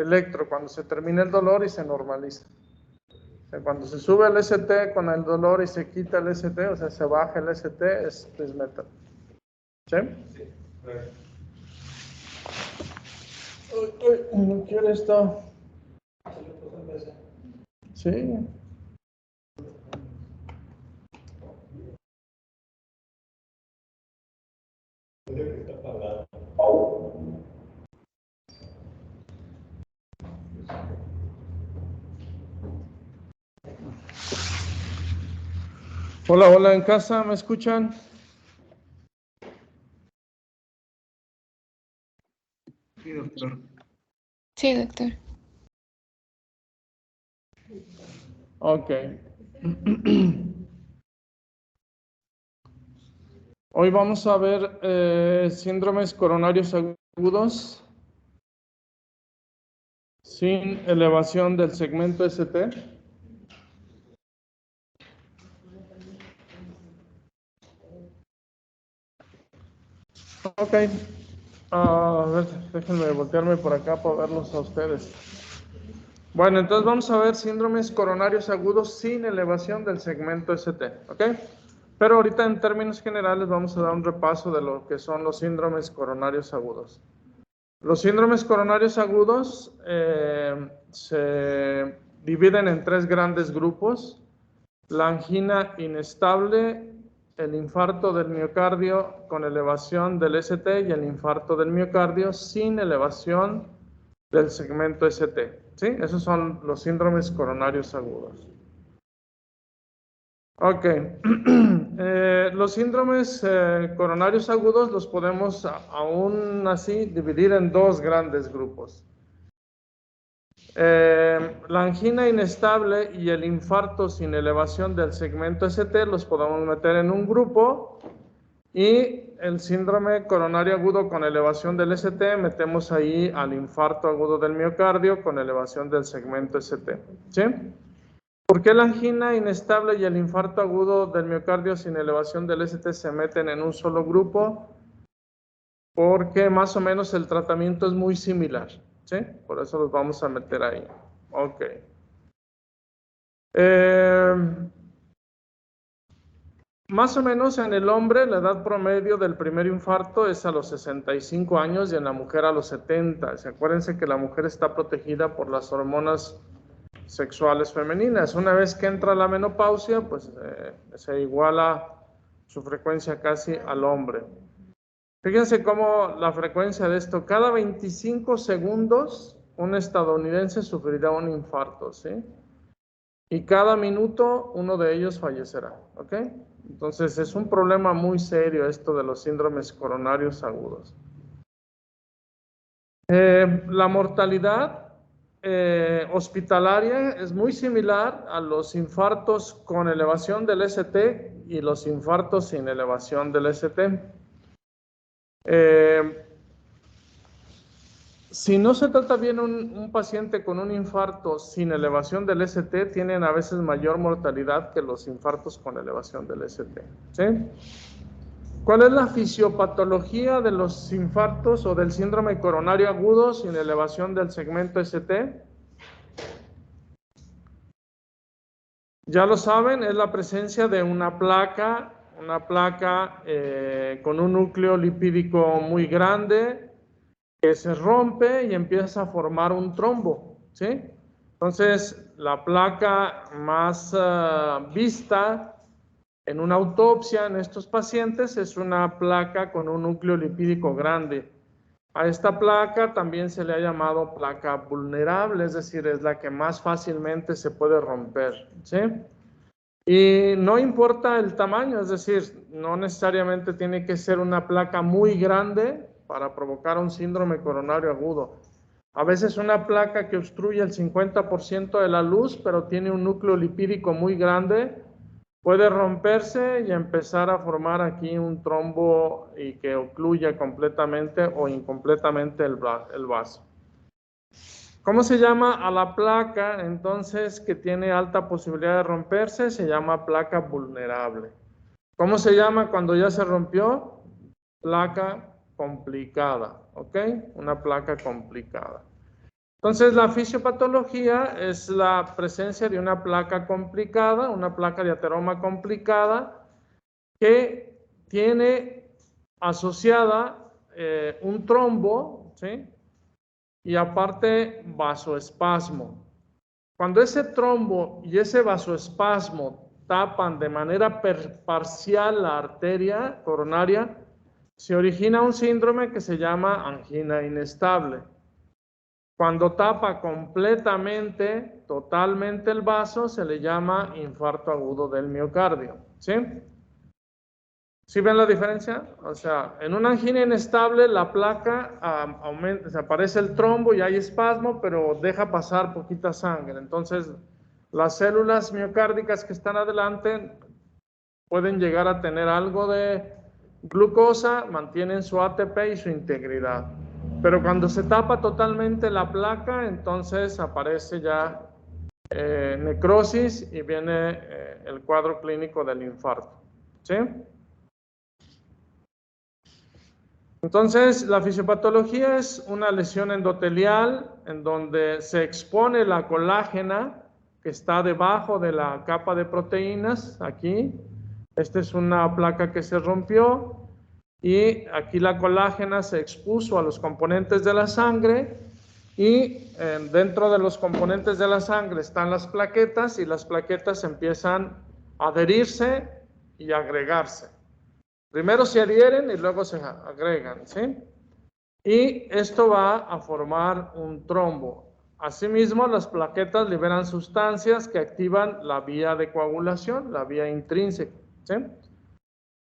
electro, cuando se termina el dolor y se normaliza. O sea, cuando se sube el ST con el dolor y se quita el ST, o sea, se baja el ST, es metal. ¿Sí? Sí. No quiere esto. Sí. Hola, hola, en casa, ¿me escuchan? Sí, doctor. Sí, doctor. Ok. Hoy vamos a ver síndromes coronarios agudos sin elevación del segmento ST. Ok. A ver, déjenme voltearme por acá para verlos a ustedes. Bueno, entonces vamos a ver síndromes coronarios agudos sin elevación del segmento ST, ¿ok? Pero ahorita en términos generales vamos a dar un repaso de lo que son los síndromes coronarios agudos. Los síndromes coronarios agudos se dividen en tres grandes grupos: la angina inestable, el infarto del miocardio con elevación del ST y el infarto del miocardio sin elevación del segmento ST. ¿Sí? Esos son los síndromes coronarios agudos. Ok. Los síndromes coronarios agudos los podemos aún así dividir en dos grandes grupos. La angina inestable y el infarto sin elevación del segmento ST los podemos meter en un grupo, y el síndrome coronario agudo con elevación del ST metemos ahí al infarto agudo del miocardio con elevación del segmento ST. ¿Sí? ¿Por qué la angina inestable y el infarto agudo del miocardio sin elevación del ST se meten en un solo grupo? Porque más o menos el tratamiento es muy similar. ¿Sí? Por eso los vamos a meter ahí. Ok. Más o menos en el hombre la edad promedio del primer infarto es a los 65 años y en la mujer a los 70. Acuérdense que la mujer está protegida por las hormonas sexuales femeninas. Una vez que entra la menopausia, pues se iguala su frecuencia casi al hombre. Fíjense cómo la frecuencia de esto: cada 25 segundos un estadounidense sufrirá un infarto, ¿sí? Y cada minuto uno de ellos fallecerá, ¿ok? Entonces es un problema muy serio esto de los síndromes coronarios agudos. La mortalidad hospitalaria es muy similar a los infartos con elevación del ST y los infartos sin elevación del ST. Si no se trata bien un paciente con un infarto sin elevación del ST, tienen a veces mayor mortalidad que los infartos con elevación del ST. ¿Sí? ¿Cuál es la fisiopatología de los infartos o del síndrome coronario agudo sin elevación del segmento ST? Ya lo saben, es la presencia de una placa con un núcleo lipídico muy grande que se rompe y empieza a formar un trombo, ¿sí? Entonces, la placa más vista en una autopsia en estos pacientes es una placa con un núcleo lipídico grande. A esta placa también se le ha llamado placa vulnerable, es decir, es la que más fácilmente se puede romper, ¿sí? Y no importa el tamaño, es decir, no necesariamente tiene que ser una placa muy grande para provocar un síndrome coronario agudo. A veces una placa que obstruye el 50% de la luz, pero tiene un núcleo lipídico muy grande, puede romperse y empezar a formar aquí un trombo y que ocluya completamente o incompletamente el vaso. ¿Cómo se llama a la placa entonces que tiene alta posibilidad de romperse? Se llama placa vulnerable. ¿Cómo se llama cuando ya se rompió? Placa complicada, ¿ok? Una placa complicada. Entonces, la fisiopatología es la presencia de una placa complicada, una placa de ateroma complicada, que tiene asociada un trombo, ¿sí? Y aparte vasoespasmo. Cuando ese trombo y ese vasoespasmo tapan de manera parcial la arteria coronaria, se origina un síndrome que se llama angina inestable. Cuando tapa completamente, totalmente el vaso, se le llama infarto agudo del miocardio, ¿sí? ¿Sí ven la diferencia? O sea, en una angina inestable la placa aumenta, se aparece el trombo y hay espasmo, pero deja pasar poquita sangre. Entonces, las células miocárdicas que están adelante pueden llegar a tener algo de glucosa, mantienen su ATP y su integridad. Pero cuando se tapa totalmente la placa, entonces aparece ya necrosis y viene el cuadro clínico del infarto, ¿sí? Entonces, la fisiopatología es una lesión endotelial en donde se expone la colágena que está debajo de la capa de proteínas, aquí. Esta es una placa que se rompió y aquí la colágena se expuso a los componentes de la sangre y dentro de los componentes de la sangre están las plaquetas y las plaquetas empiezan a adherirse y agregarse. Primero se adhieren y luego se agregan, ¿sí? Y esto va a formar un trombo. Asimismo, las plaquetas liberan sustancias que activan la vía de coagulación, la vía intrínseca, ¿sí?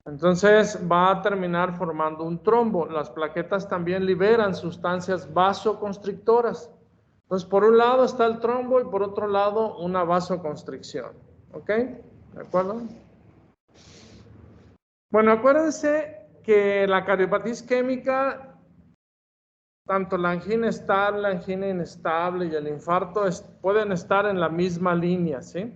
Entonces va a terminar formando un trombo. Las plaquetas también liberan sustancias vasoconstrictoras. Entonces, por un lado está el trombo y por otro lado una vasoconstricción, ¿ok? ¿De acuerdo? Bueno, acuérdense que la cardiopatía isquémica, tanto la angina estable, la angina inestable y el infarto pueden estar en la misma línea, ¿sí?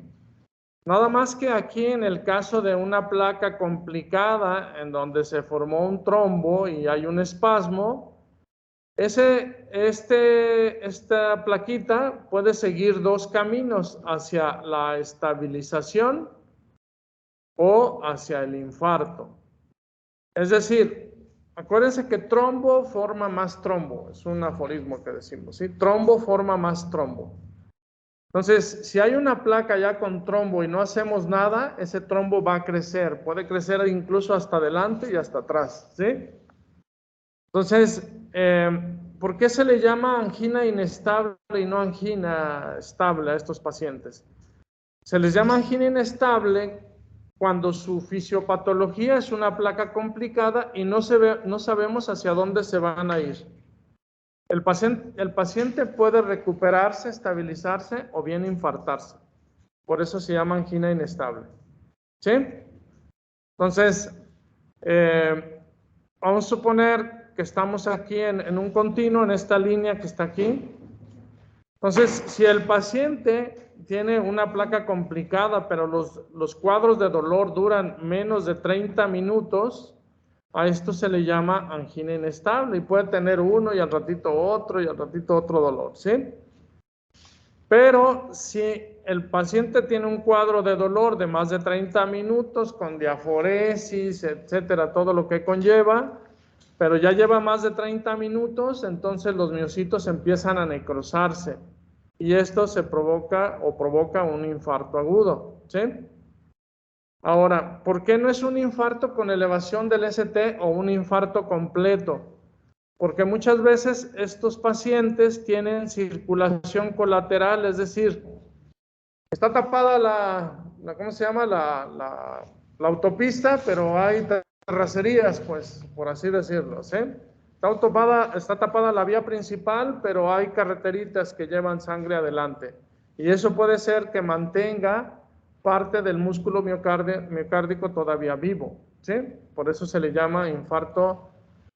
Nada más que aquí en el caso de una placa complicada en donde se formó un trombo y hay un espasmo, esta plaquita puede seguir dos caminos, hacia la estabilización o hacia el infarto. Es decir, acuérdense que trombo forma más trombo, es un aforismo que decimos, ¿sí? Trombo forma más trombo. Entonces, si hay una placa ya con trombo y no hacemos nada, ese trombo va a crecer, puede crecer incluso hasta adelante y hasta atrás, ¿sí? Entonces, ¿por qué se le llama angina inestable y no angina estable a estos pacientes? Se les llama angina inestable cuando su fisiopatología es una placa complicada y no sabemos hacia dónde se van a ir. El paciente puede recuperarse, estabilizarse o bien infartarse. Por eso se llama angina inestable, ¿sí? Entonces, vamos a suponer que estamos aquí en un continuo, en esta línea que está aquí. Entonces, si el paciente tiene una placa complicada, pero los cuadros de dolor duran menos de 30 minutos, a esto se le llama angina inestable y puede tener uno y al ratito otro y al ratito otro dolor, ¿sí? Pero si el paciente tiene un cuadro de dolor de más de 30 minutos con diaforesis, etcétera, todo lo que conlleva, pero ya lleva más de 30 minutos, entonces los miocitos empiezan a necrosarse y esto se provoca un infarto agudo, ¿sí? Ahora, ¿por qué no es un infarto con elevación del ST o un infarto completo? Porque muchas veces estos pacientes tienen circulación colateral, es decir, está tapada ¿cómo se llama? La autopista, pero hay terracerías, pues, por así decirlo, ¿sí? Está tapada la vía principal, pero hay carreteritas que llevan sangre adelante. Y eso puede ser que mantenga parte del músculo miocárdico todavía vivo, ¿sí? Por eso se le llama infarto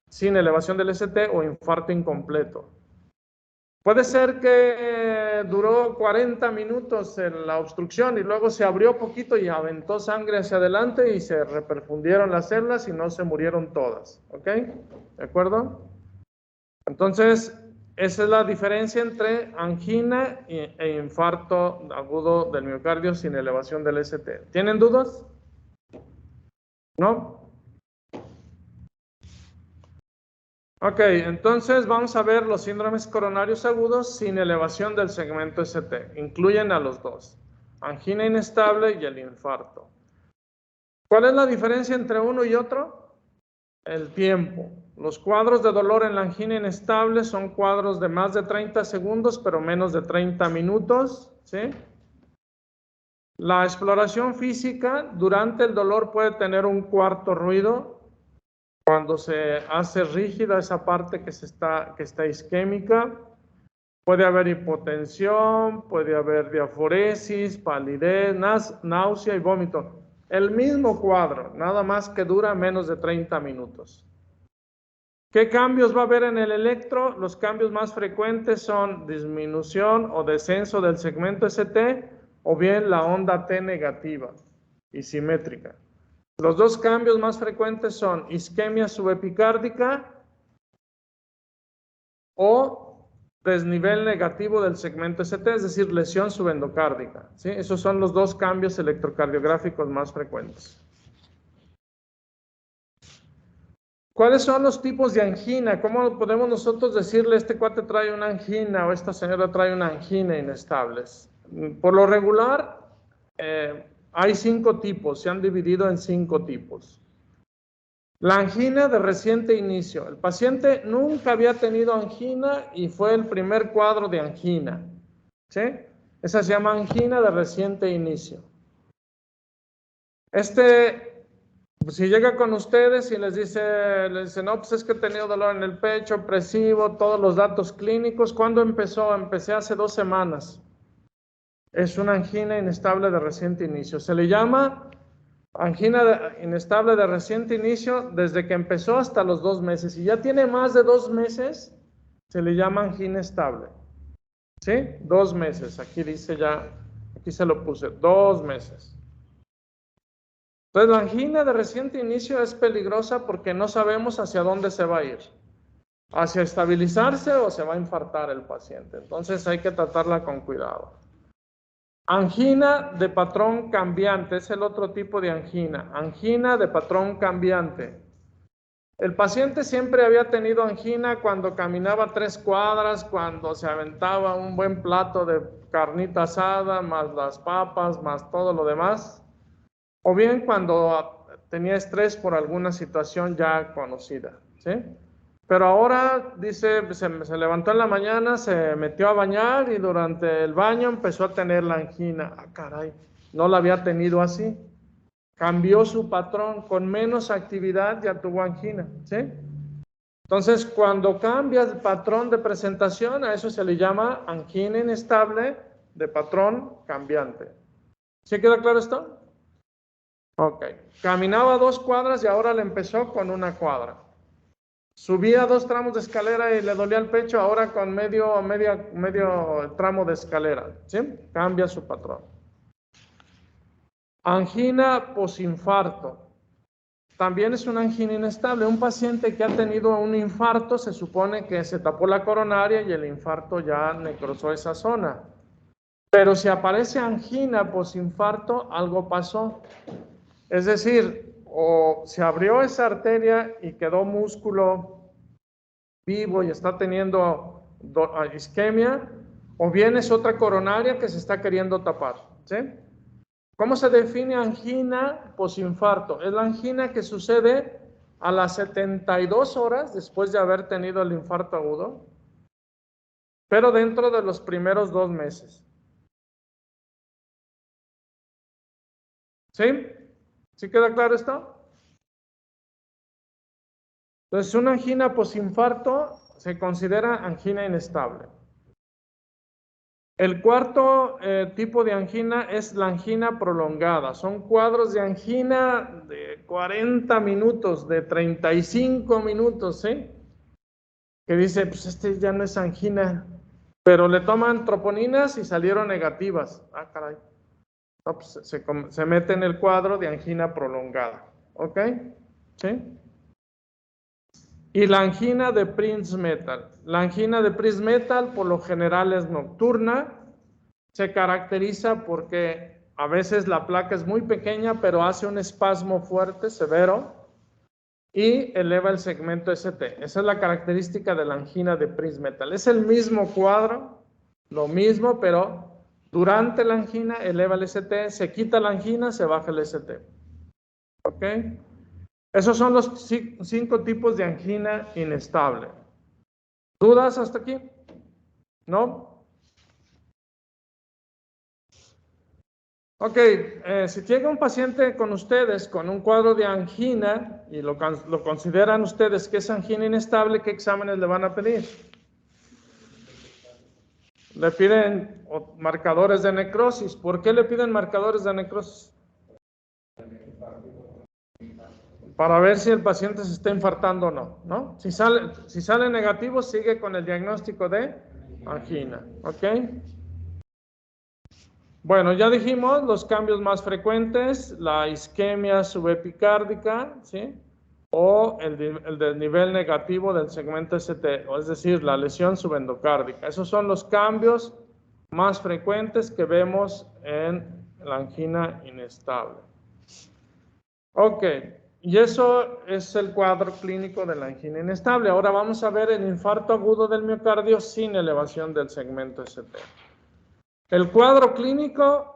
sin elevación del ST o infarto incompleto. Puede ser que duró 40 minutos en la obstrucción y luego se abrió poquito y aventó sangre hacia adelante y se reperfundieron las células y no se murieron todas, ¿ok? ¿De acuerdo? Entonces, esa es la diferencia entre angina e infarto agudo del miocardio sin elevación del ST. ¿Tienen dudas? ¿No? Ok, entonces vamos a ver los síndromes coronarios agudos sin elevación del segmento ST. Incluyen a los dos, angina inestable y el infarto. ¿Cuál es la diferencia entre uno y otro? El tiempo. Los cuadros de dolor en la angina inestable son cuadros de más de 30 segundos, pero menos de 30 minutos, ¿sí? La exploración física durante el dolor puede tener un cuarto ruido. Cuando se hace rígida esa parte que está isquémica, puede haber hipotensión, puede haber diaforesis, palidez, náusea y vómito. El mismo cuadro, nada más que dura menos de 30 minutos. ¿Qué cambios va a haber en el electro? Los cambios más frecuentes son disminución o descenso del segmento ST o bien la onda T negativa y simétrica. Los dos cambios más frecuentes son isquemia subepicárdica o desnivel negativo del segmento ST, es decir, lesión subendocárdica, ¿sí? Esos son los dos cambios electrocardiográficos más frecuentes. ¿Cuáles son los tipos de angina? ¿Cómo podemos nosotros decirle este cuate trae una angina o esta señora trae una angina inestables? Por lo regular, hay 5 tipos, se han dividido en 5 tipos. La angina de reciente inicio. El paciente nunca había tenido angina y fue el primer cuadro de angina, ¿sí? Esa se llama angina de reciente inicio. Si llega con ustedes y les dice, no, pues es que he tenido dolor en el pecho, opresivo, todos los datos clínicos. ¿Cuándo empezó? Empecé hace 2 semanas. Es una angina inestable de reciente inicio. Se le llama angina inestable de reciente inicio desde que empezó hasta los 2 meses. Si ya tiene más de 2 meses, se le llama angina estable. ¿Sí? 2 meses. Aquí dice ya, aquí se lo puse, 2 meses. Entonces la angina de reciente inicio es peligrosa porque no sabemos hacia dónde se va a ir. Hacia estabilizarse o se va a infartar el paciente. Entonces hay que tratarla con cuidado. Angina de patrón cambiante, es el otro tipo de angina. Angina de patrón cambiante. El paciente siempre había tenido angina cuando caminaba 3 cuadras, cuando se aventaba un buen plato de carnita asada, más las papas, más todo lo demás. O bien cuando tenía estrés por alguna situación ya conocida, ¿sí? Pero ahora, dice, se levantó en la mañana, se metió a bañar y durante el baño empezó a tener la angina. Ah, caray, no la había tenido así. Cambió su patrón, con menos actividad ya tuvo angina, ¿sí? Entonces, cuando cambia el patrón de presentación, a eso se le llama angina inestable de patrón cambiante. ¿Sí queda claro esto? Ok. Caminaba 2 cuadras y ahora le empezó con 1 cuadra. Subía 2 tramos de escalera y le dolía el pecho, ahora con medio tramo de escalera, ¿sí? Cambia su patrón. Angina posinfarto. También es una angina inestable. Un paciente que ha tenido un infarto, se supone que se tapó la coronaria y el infarto ya necrosó esa zona. Pero si aparece angina posinfarto, algo pasó. Es decir, o se abrió esa arteria y quedó músculo vivo y está teniendo isquemia, o bien es otra coronaria que se está queriendo tapar, ¿sí? ¿Cómo se define angina posinfarto? Es la angina que sucede a las 72 horas después de haber tenido el infarto agudo, pero dentro de los primeros 2 meses. ¿Sí? ¿Sí queda claro esto? Entonces, una angina posinfarto se considera angina inestable. El cuarto tipo de angina es la angina prolongada. Son cuadros de angina de 40 minutos, de 35 minutos, ¿sí? Que dice, pues este ya no es angina, pero le toman troponinas y salieron negativas. Ah, caray. No, pues se mete en el cuadro de angina prolongada. ¿Ok? ¿Sí? Y la angina de Prinzmetal. La angina de Prinzmetal por lo general es nocturna. Se caracteriza porque a veces la placa es muy pequeña, pero hace un espasmo fuerte, severo, y eleva el segmento ST. Esa es la característica de la angina de Prinzmetal. Es el mismo cuadro, lo mismo, pero durante la angina eleva el ST, se quita la angina, se baja el ST. ¿Ok? Esos son los 5 tipos de angina inestable. ¿Dudas hasta aquí? ¿No? Ok, si llega un paciente con ustedes con un cuadro de angina y lo consideran ustedes que es angina inestable, ¿qué exámenes le van a pedir? Le piden marcadores de necrosis. ¿Por qué le piden marcadores de necrosis? Para ver si el paciente se está infartando o no, ¿no? Si sale negativo, sigue con el diagnóstico de angina, ¿ok? Bueno, ya dijimos los cambios más frecuentes, la isquemia subepicárdica, ¿sí? O el desnivel negativo del segmento ST, o es decir, la lesión subendocárdica. Esos son los cambios más frecuentes que vemos en la angina inestable. Ok, y eso es el cuadro clínico de la angina inestable. Ahora vamos a ver el infarto agudo del miocardio sin elevación del segmento ST. El cuadro clínico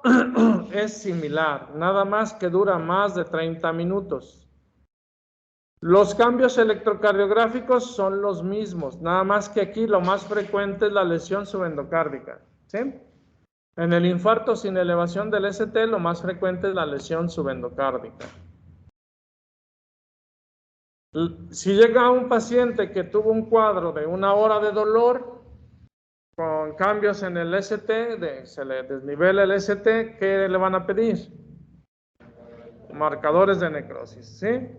es similar, nada más que dura más de 30 minutos. Los cambios electrocardiográficos son los mismos, nada más que aquí lo más frecuente es la lesión subendocárdica, ¿sí? En el infarto sin elevación del ST, lo más frecuente es la lesión subendocárdica. Si llega un paciente que tuvo un cuadro de 1 hora de dolor, con cambios en el ST, se le desnivela el ST, ¿qué le van a pedir? Marcadores de necrosis, ¿sí?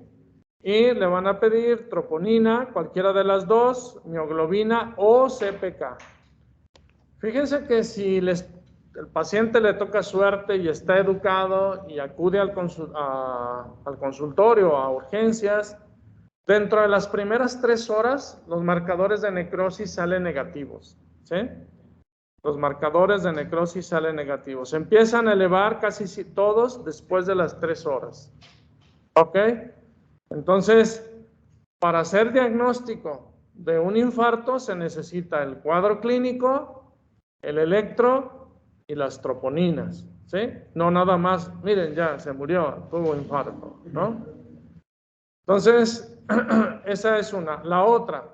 Y le van a pedir troponina, cualquiera de las dos, mioglobina o CPK. Fíjense que si el paciente le toca suerte y está educado y acude al consultorio, a urgencias, dentro de las primeras 3 horas, los marcadores de necrosis salen negativos, ¿sí? Los marcadores de necrosis salen negativos. Se empiezan a elevar casi todos después de las 3 horas. ¿Ok? Entonces, para hacer diagnóstico de un infarto se necesita el cuadro clínico, el electro y las troponinas, ¿sí? No nada más, miren, ya se murió, tuvo infarto, ¿no? Entonces, esa es una. La otra,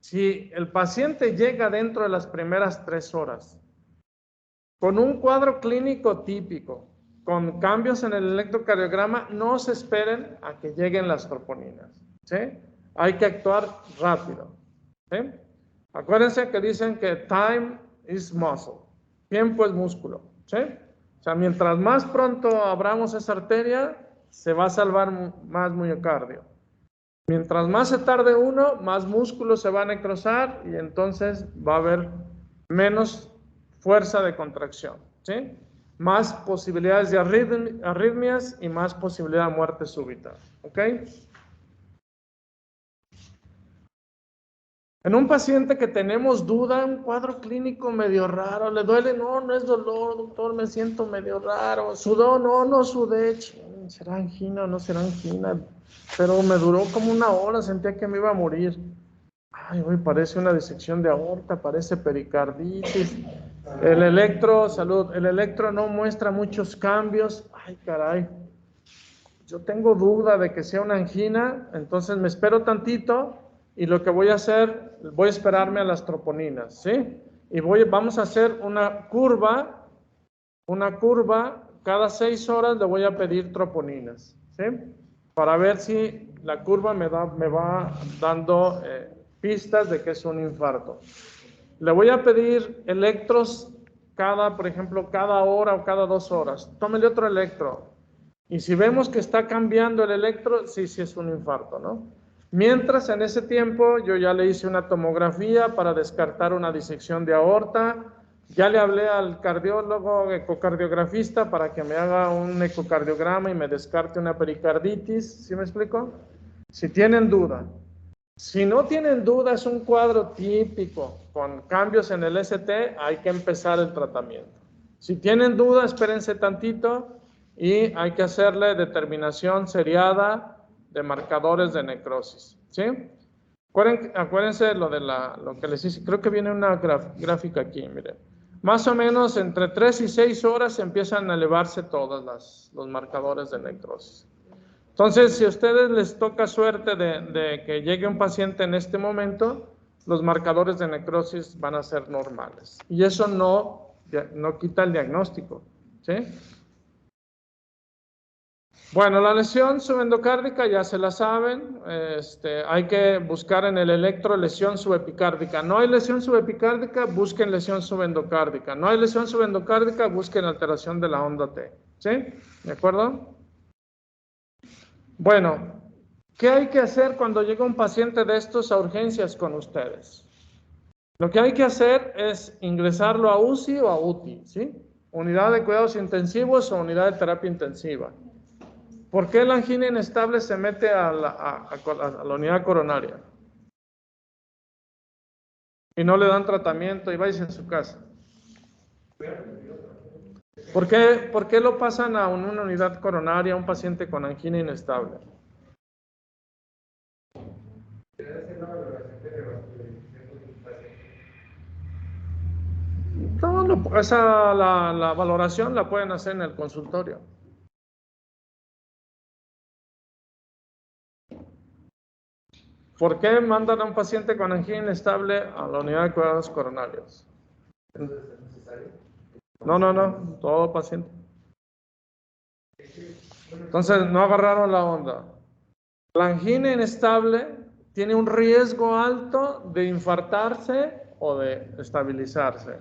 si el paciente llega dentro de las primeras 3 horas con un cuadro clínico típico, con cambios en el electrocardiograma, no se esperen a que lleguen las troponinas, ¿sí? Hay que actuar rápido, ¿sí? Acuérdense que dicen que time is muscle, tiempo es músculo, ¿sí? O sea, mientras más pronto abramos esa arteria, se va a salvar más miocardio. Mientras más se tarde uno, más músculos se va a necrosar y entonces va a haber menos fuerza de contracción, ¿sí? Más posibilidades de arritmias y más posibilidad de muerte súbita, ¿ok? En un paciente que tenemos duda, un cuadro clínico medio raro, ¿le duele? No, no es dolor, doctor, me siento medio raro. ¿Sudó? No, no sudé. ¿Será angina o no será angina? Pero me duró como 1 hora, sentía que me iba a morir. Ay, hoy parece una disección de aorta, parece pericarditis. El electro, salud, el electro no muestra muchos cambios. Ay, caray. Yo tengo duda de que sea una angina, entonces me espero tantito y lo que voy a hacer, voy a esperarme a las troponinas, ¿sí? Y vamos a hacer una curva, cada 6 horas le voy a pedir troponinas, ¿sí? Para ver si la curva me va dando pistas de que es un infarto. Le voy a pedir electros por ejemplo, cada hora o cada 2 horas. Tómele otro electro. Y si vemos que está cambiando el electro, sí es un infarto, ¿no? Mientras, en ese tiempo, yo ya le hice una tomografía para descartar una disección de aorta. Ya le hablé al cardiólogo, ecocardiografista, para que me haga un ecocardiograma y me descarte una pericarditis. ¿Sí me explico? Si tienen duda Si no tienen duda, es un cuadro típico con cambios en el ST, hay que empezar el tratamiento. Si tienen duda, espérense tantito y hay que hacerle determinación seriada de marcadores de necrosis, ¿sí? Acuérdense lo que les hice, creo que viene una gráfica aquí, miren. Más o menos entre 3 y 6 horas empiezan a elevarse todos los marcadores de necrosis. Entonces, si a ustedes les toca suerte de que llegue un paciente en este momento, los marcadores de necrosis van a ser normales. Y eso no quita el diagnóstico, ¿sí? Bueno, la lesión subendocárdica ya se la saben. Hay que buscar en el electro lesión subepicárdica. No hay lesión subepicárdica, busquen lesión subendocárdica. No hay lesión subendocárdica, busquen alteración de la onda T, ¿sí? ¿De acuerdo? Bueno, ¿qué hay que hacer cuando llega un paciente de estos a urgencias con ustedes? Lo que hay que hacer es ingresarlo a UCI o a UTI, ¿sí? Unidad de cuidados intensivos o unidad de terapia intensiva. ¿Por qué la angina inestable se mete a la unidad coronaria? Y no le dan tratamiento y váyase a su casa. ¿Por qué lo pasan a una unidad coronaria a un paciente con angina inestable? No, la valoración la pueden hacer en el consultorio. ¿Por qué mandan a un paciente con angina inestable a la unidad de cuidados coronarios? No, todo paciente. Entonces, no agarraron la onda. La angina inestable tiene un riesgo alto de infartarse o de estabilizarse.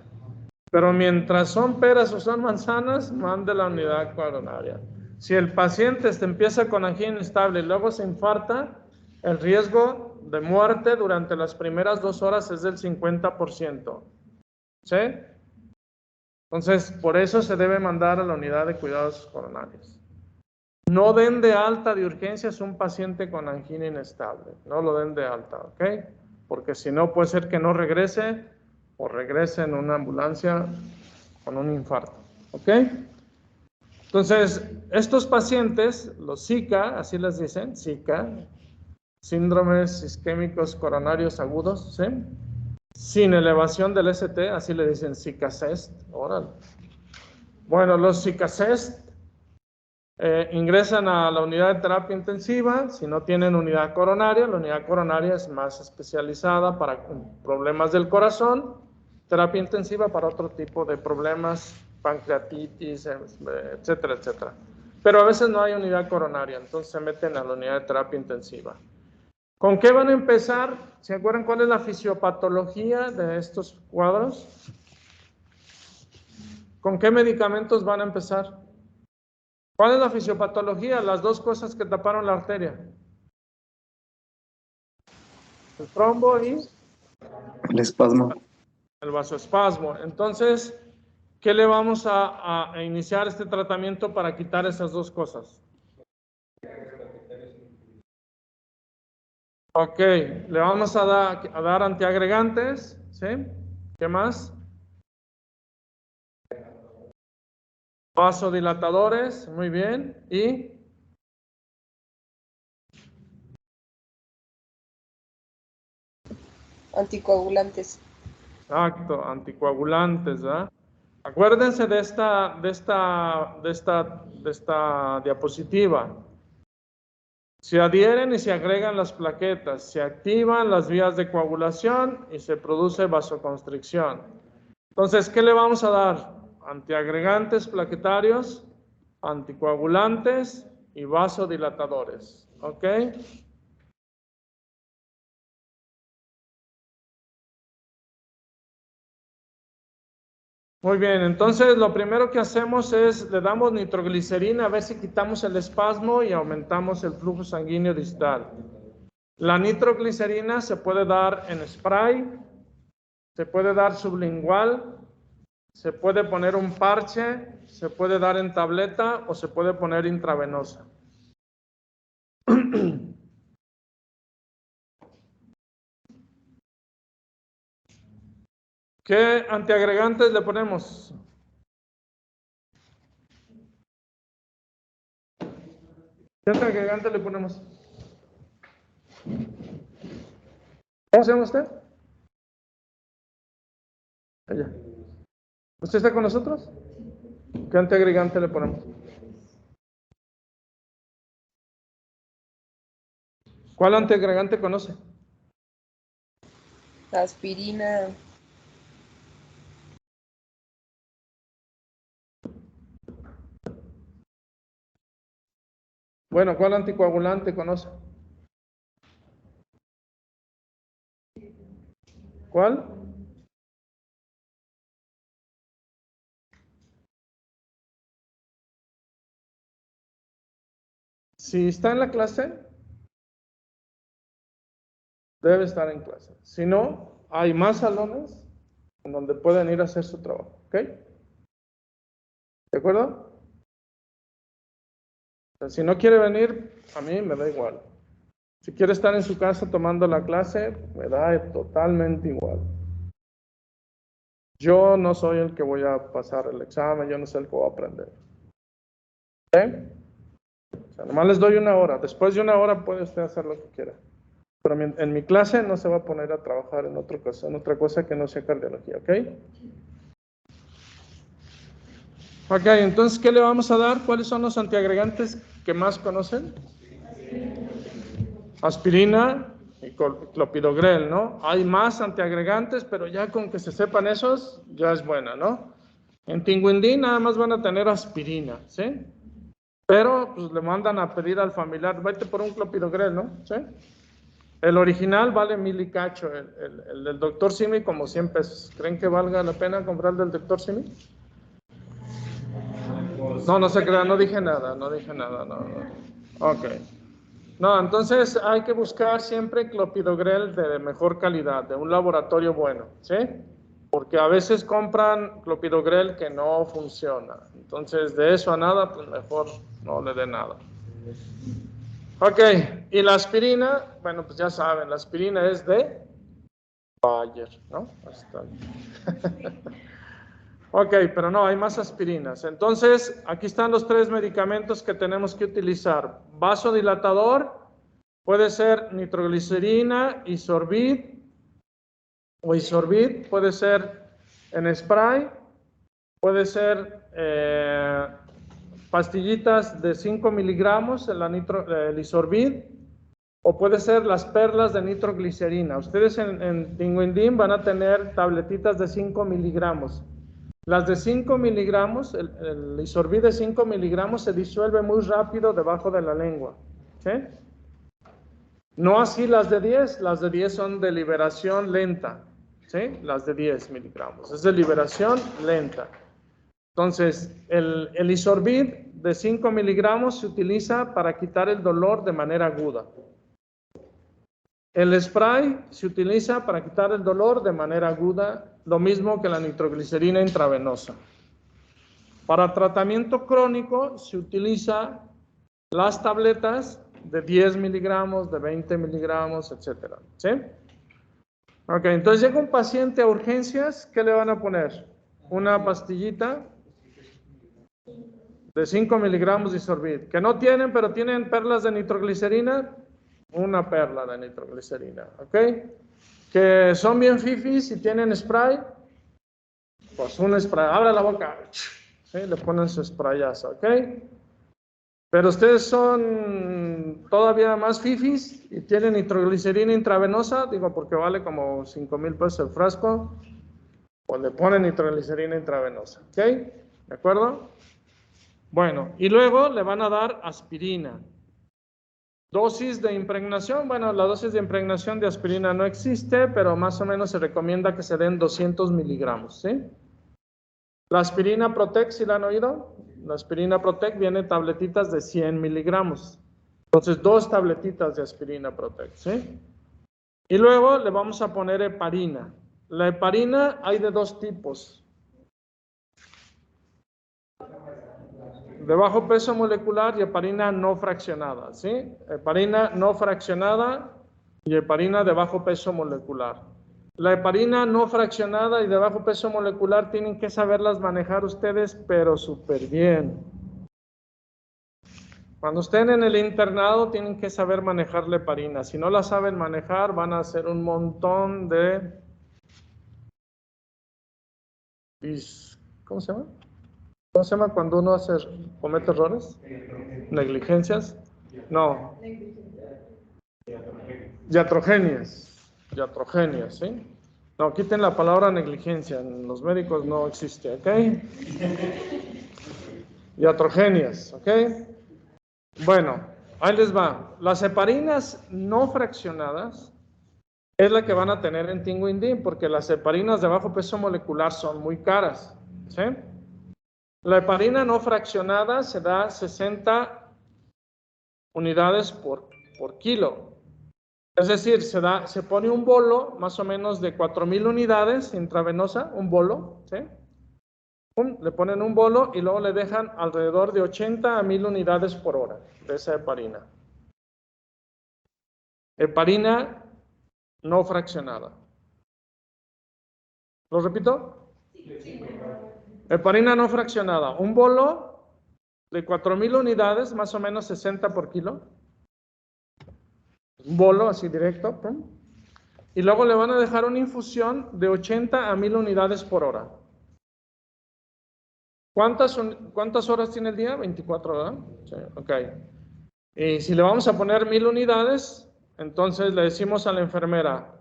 Pero mientras son peras o son manzanas, mande la unidad coronaria. Si el paciente empieza con angina inestable y luego se infarta, el riesgo de muerte durante las primeras 2 horas es del 50%. ¿Sí? Entonces, por eso se debe mandar a la unidad de cuidados coronarios. No den de alta de urgencias un paciente con angina inestable. No lo den de alta, ¿ok? Porque si no, puede ser que no regrese o regrese en una ambulancia con un infarto, ¿ok? Entonces, estos pacientes, los SICA, así les dicen, SICA, síndromes isquémicos coronarios agudos, ¿sí? Sin elevación del ST, así le dicen SICA-CEST, órale. Bueno, los SICA-CEST ingresan a la unidad de terapia intensiva. Si no tienen unidad coronaria, la unidad coronaria es más especializada para problemas del corazón, terapia intensiva para otro tipo de problemas, pancreatitis, etcétera, etcétera. Pero a veces no hay unidad coronaria, entonces se meten a la unidad de terapia intensiva. ¿Con qué van a empezar? ¿Se acuerdan cuál es la fisiopatología de estos cuadros? ¿Con qué medicamentos van a empezar? ¿Cuál es la fisiopatología? Las dos cosas que taparon la arteria. El trombo y El espasmo. el vasoespasmo. Entonces, ¿qué le vamos a iniciar este tratamiento para quitar esas dos cosas? Ok, le vamos a dar antiagregantes, ¿sí? ¿Qué más? Vasodilatadores, muy bien. ¿Y? Anticoagulantes. Exacto, anticoagulantes, ¿verdad? Acuérdense de esta diapositiva. Se adhieren y se agregan las plaquetas, se activan las vías de coagulación y se produce vasoconstricción. Entonces, ¿qué le vamos a dar? Antiagregantes plaquetarios, anticoagulantes y vasodilatadores. ¿Ok? Muy bien, entonces lo primero que hacemos es, le damos nitroglicerina a ver si quitamos el espasmo y aumentamos el flujo sanguíneo distal. La nitroglicerina se puede dar en spray, se puede dar sublingual, se puede poner un parche, se puede dar en tableta o se puede poner intravenosa. ¿Qué antiagregantes le ponemos? ¿Qué antiagregante le ponemos? ¿Cómo se llama usted? Ella. ¿Usted está con nosotros? ¿Qué antiagregante le ponemos? ¿Cuál antiagregante conoce? La aspirina. Bueno, ¿cuál anticoagulante conoce? ¿Cuál? Si está en la clase, debe estar en clase. Si no, hay más salones en donde pueden ir a hacer su trabajo. ¿Ok? ¿De acuerdo? O sea, si no quiere venir, a mí me da igual. Si quiere estar en su casa tomando la clase, me da totalmente igual. Yo no soy el que voy a pasar el examen, yo no soy el que voy a aprender. ¿Ok? O sea, nomás les doy una hora. Después de una hora puede usted hacer lo que quiera. Pero en mi clase no se va a poner a trabajar en otra cosa que no sea cardiología, ¿ok? Ok, entonces, ¿qué le vamos a dar? ¿Cuáles son los antiagregantes que más conocen? Aspirina y clopidogrel, ¿no? Hay más antiagregantes, pero ya con que se sepan esos, ya es buena, ¿no? En Tinguindín nada más van a tener aspirina, ¿sí? Pero pues le mandan a pedir al familiar, vete por un clopidogrel, ¿no? ¿Sí? El original vale 1,000 y cacho, el del doctor Simi como 100 pesos. ¿Creen que valga la pena comprar el del doctor Simi? No, no se crean, no dije nada, no. Ok. No, entonces hay que buscar siempre clopidogrel de mejor calidad, de un laboratorio bueno, ¿sí? Porque a veces compran clopidogrel que no funciona. Entonces, de eso a nada, pues mejor no le dé nada. Ok, y la aspirina, bueno, pues ya saben, la aspirina es de Bayer, ¿no? Hasta Ok, pero no, hay más aspirinas. Entonces, aquí están los 3 medicamentos que tenemos que utilizar. Vasodilatador, puede ser nitroglicerina, Isorbit, o Isorbit, puede ser en spray, puede ser pastillitas de 5 miligramos, el Isorbit, o puede ser las perlas de nitroglicerina. Ustedes en Tinguindín van a tener tabletitas de 5 miligramos. Las de 5 miligramos, el Isorbit de 5 miligramos se disuelve muy rápido debajo de la lengua. ¿Sí? No así las de 10 son de liberación lenta. ¿Sí? Las de 10 miligramos. Es de liberación lenta. Entonces, el Isorbit de 5 miligramos se utiliza para quitar el dolor de manera aguda. El spray se utiliza para quitar el dolor de manera aguda, lo mismo que la nitroglicerina intravenosa. Para tratamiento crónico se utiliza las tabletas de 10 miligramos, de 20 miligramos, etc. ¿Sí? Ok, entonces llega un paciente a urgencias, ¿qué le van a poner? Una pastillita de 5 miligramos de Isorbit. Que no tienen, pero tienen perlas de nitroglicerina, una perla de nitroglicerina, ¿ok? Que son bien fifis y tienen spray, pues un spray, abre la boca, ¿sí? Le ponen su sprayazo, ¿ok? Pero ustedes son todavía más fifis y tienen nitroglicerina intravenosa, digo porque vale como 5,000 pesos el frasco, pues le ponen nitroglicerina intravenosa, ¿ok? ¿De acuerdo? Bueno, y luego le van a dar aspirina. Dosis de impregnación, bueno, la dosis de impregnación de aspirina no existe, pero más o menos se recomienda que se den 200 miligramos, ¿sí? La aspirina Protec, ¿sí la han oído? La aspirina Protec viene en tabletitas de 100 miligramos. Entonces, 2 tabletitas de aspirina Protec, ¿sí? Y luego le vamos a poner heparina. La heparina hay de 2 tipos. De bajo peso molecular y heparina no fraccionada, ¿sí? Heparina no fraccionada y heparina de bajo peso molecular. La heparina no fraccionada y de bajo peso molecular tienen que saberlas manejar ustedes, pero súper bien. Cuando estén en el internado tienen que saber manejar la heparina. Si no la saben manejar, van a hacer un montón de... ¿Cómo se llama? ¿Cómo se llama cuando uno comete errores? ¿Negligencias? No. Iatrogenias. Iatrogenias, ¿sí? No, quiten la palabra negligencia. En los médicos no existe, ¿ok? Iatrogenias, ¿ok? Bueno, ahí les va. Las heparinas no fraccionadas es la que van a tener en Tinguindín, porque las heparinas de bajo peso molecular son muy caras, ¿sí? La heparina no fraccionada se da 60 unidades por kilo. Es decir, se pone un bolo más o menos de 4,000 unidades intravenosa, un bolo, ¿sí? Le ponen un bolo y luego le dejan alrededor de 80 a 1,000 unidades por hora de esa heparina. Heparina no fraccionada. ¿Lo repito? Sí. Heparina no fraccionada. Un bolo de 4,000 unidades, más o menos 60 por kilo. Un bolo así directo. ¿Pum? Y luego le van a dejar una infusión de 80 a 1,000 unidades por hora. ¿Cuántas horas tiene el día? 24, ¿verdad? Sí, ok. Y si le vamos a poner 1,000 unidades, entonces le decimos a la enfermera,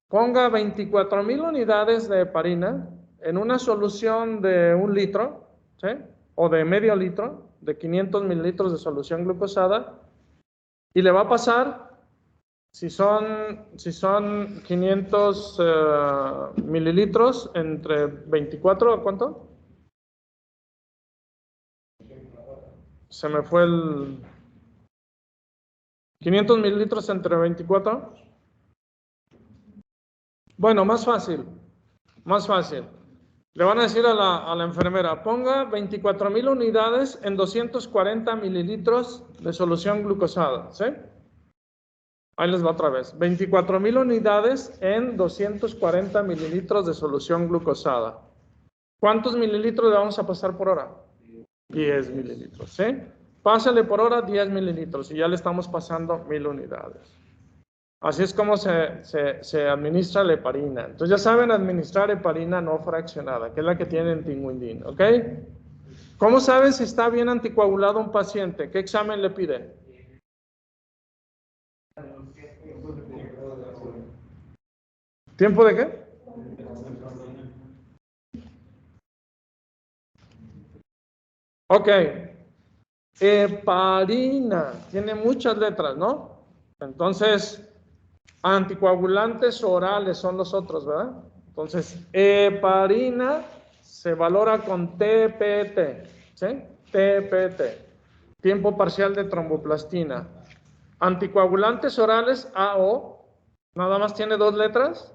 ponga 24,000 unidades de heparina en una solución de 1 litro, ¿sí? O de medio litro, de 500 mililitros de solución glucosada, y le va a pasar, si son 500 mililitros, entre 24, ¿cuánto? Se me fue el... 500 mililitros entre 24. Bueno, más fácil. Le van a decir a la enfermera, ponga 24,000 unidades en 240 mililitros de solución glucosada, ¿sí? Ahí les va otra vez. 24,000 unidades en 240 mililitros de solución glucosada. ¿Cuántos mililitros le vamos a pasar por hora? 10 mililitros, ¿sí? Pásale por hora 10 mililitros y ya le estamos pasando 1,000 unidades. Así es como se administra la heparina. Entonces ya saben administrar heparina no fraccionada, que es la que tiene en Tinguindín, ¿ok? ¿Cómo saben si está bien anticoagulado un paciente? ¿Qué examen le piden? ¿Tiempo de qué? Ok. Heparina. Tiene muchas letras, ¿no? Entonces, anticoagulantes orales son los otros, ¿verdad? Entonces, heparina se valora con TPT, ¿sí? TPT. Tiempo parcial de tromboplastina. Anticoagulantes orales, AO, nada más tiene 2 letras.